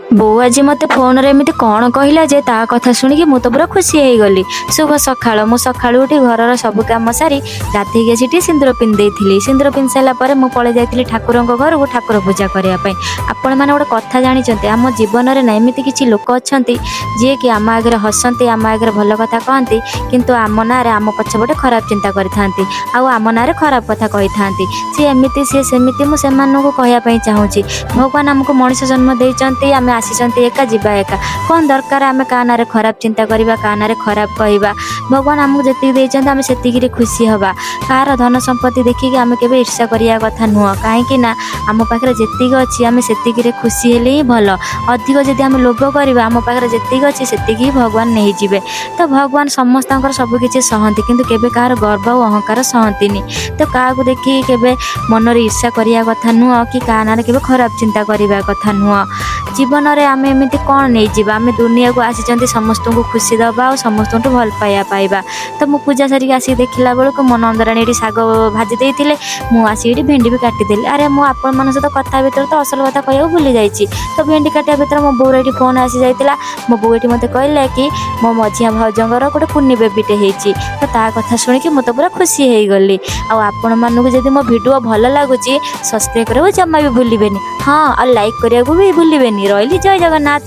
ବୋଉ ଆଜି ମତେ ଫୋନରେ ଏମିତି କଣ କହିଲା ଯେ ତା କଥା ଶୁଣିକି ମୁଁ ତ ପୁରା ଖୁସି ହେଇଗଲି। ଶୁଭ ସକାଳ। ମୁଁ ସକାଳୁ ଉଠି ଘରର ସବୁ କାମ ସାରି ଗାଧେଇକି ଆସି ଟିକେ ସିନ୍ଦୁର ପିନ୍ଧି ଦେଇଥିଲି। ସିନ୍ଦୁର ପିନ୍ଧି ସାରିଲା ପରେ ମୁଁ ପଳେଇ ଯାଇଥିଲି ଠାକୁରଙ୍କ ଘରକୁ ଠାକୁର ପୂଜା କରିବା ପାଇଁ। ଆପଣମାନେ ଗୋଟେ କଥା ଜାଣିଛନ୍ତି, ଆମ ଜୀବନରେ ନା ଏମିତି କିଛି ଲୋକ ଅଛନ୍ତି ଯିଏକି ଆମ ଆଗରେ ହସନ୍ତି, ଆମ ଆଗରେ ଭଲ କଥା କହନ୍ତି, କିନ୍ତୁ ଆମ ନାଁରେ ଆମ ପଛପଟେ ଖରାପ ଚିନ୍ତା କରିଥାନ୍ତି, ଆଉ ଆମ ନାଁରେ ଖରାପ କଥା କହିଥାନ୍ତି। ସିଏ ଏମିତି ସିଏ ସେମିତି, ମୁଁ ସେମାନଙ୍କୁ କହିବା ପାଇଁ ଚାହୁଁଛି, ଭଗବାନ ଆମକୁ ମଣିଷ ଜନ୍ମ ଦେଇଛନ୍ତି, ଆମେ ଆସିଛନ୍ତି ଏକା ଯିବା ଏକା। କ'ଣ ଦରକାର ଆମେ କାହା ନାଁରେ ଖରାପ ଚିନ୍ତା କରିବା, କାହା ନାଁରେ ଖରାପ କହିବା। ଭଗବାନ ଆମକୁ ଯେତିକି ଦେଇଛନ୍ତି ଆମେ ସେତିକିରେ ଖୁସି ହେବା। କାହାର ଧନ ସମ୍ପତ୍ତି ଦେଖିକି ଆମେ କେବେ ଈର୍ଷା କରିବା କଥା ନୁହଁ, କାହିଁକି ନା ଆମ ପାଖରେ ଯେତିକି ଅଛି ଆମେ ସେତିକିରେ ଖୁସି ହେଲେ ହିଁ ଭଲ। ଅଧିକ ଯଦି ଆମେ ଲୋଭ କରିବା, ଆମ ପାଖରେ ଯେତିକି ଅଛି ସେତିକି ହିଁ ଭଗବାନ ନେଇଯିବେ। ତ ଭଗବାନ ସମସ୍ତଙ୍କର ସବୁ କିଛି ସହନ୍ତି, କିନ୍ତୁ କେବେ କାହାର ଗର୍ବ ଆଉ ଅହଙ୍କାର ସହନ୍ତିନି। ତ କାହାକୁ ଦେଖିକି କେବେ ମନରେ ଈର୍ଷା କରିବା କଥା ନୁହଁ, କି କାହା ନାଁରେ କେବେ ଖରାପ ଚିନ୍ତା କରିବା କଥା ନୁହଁ। ଜୀବନରେ ଆମେ ଏମିତି କ'ଣ ନେଇଯିବା? ଆମେ ଦୁନିଆକୁ ଆସିଛନ୍ତି ସମସ୍ତଙ୍କୁ ଖୁସି ଦେବା ଆଉ ସମସ୍ତଙ୍କଠୁ ଭଲ ପାଇବା ପାଇବା। ତ ମୁଁ ପୂଜା ସାରିକି ଆସିକି ଦେଖିଲା ବେଳକୁ ମୋ ନନ୍ଦରାଣୀ ଏଠି ଶାଗ ଭାଜି ଦେଇଥିଲେ, ମୁଁ ଆସିକି ଏଠି ଭେଣ୍ଡି ବି କାଟିଦେଲି। ଆରେ ମୁଁ ଆପଣମାନଙ୍କ ସହିତ କଥା ଭିତରେ ତ ଅସଲ କଥା କହିବାକୁ ଭୁଲି ଯାଇଛି। ତ ଭେଣ୍ଡି କାଟିବା ଭିତରେ ମୋ ବୋଉର ଏଠି ଫୋନ୍ ଆସିଯାଇଥିଲା। ମୋ ବୋଉ ଏଠି ମୋତେ କହିଲା କି ମୋ ମଝିଆ ଭାଉଜଙ୍କର ଗୋଟେ କୁନି ବେବିଟେ ହେଇଛି। ତ ତା କଥା ଶୁଣିକି ମୁଁ ତ ପୁରା ଖୁସି ହେଇଗଲି। ଆଉ ଆପଣମାନଙ୍କୁ ଯଦି ମୋ ଭିଡ଼ିଓ ଭଲ ଲାଗୁଛି, ସବସ୍କ୍ରାଇବ୍ କରିବାକୁ ଜମା ବି ଭୁଲିବେନି। ହଁ, ଆଉ ଲାଇକ୍ କରିବାକୁ ବି ଭୁଲିବେନି। ରହିଲି, ଜୟ ଜଗନ୍ନାଥ।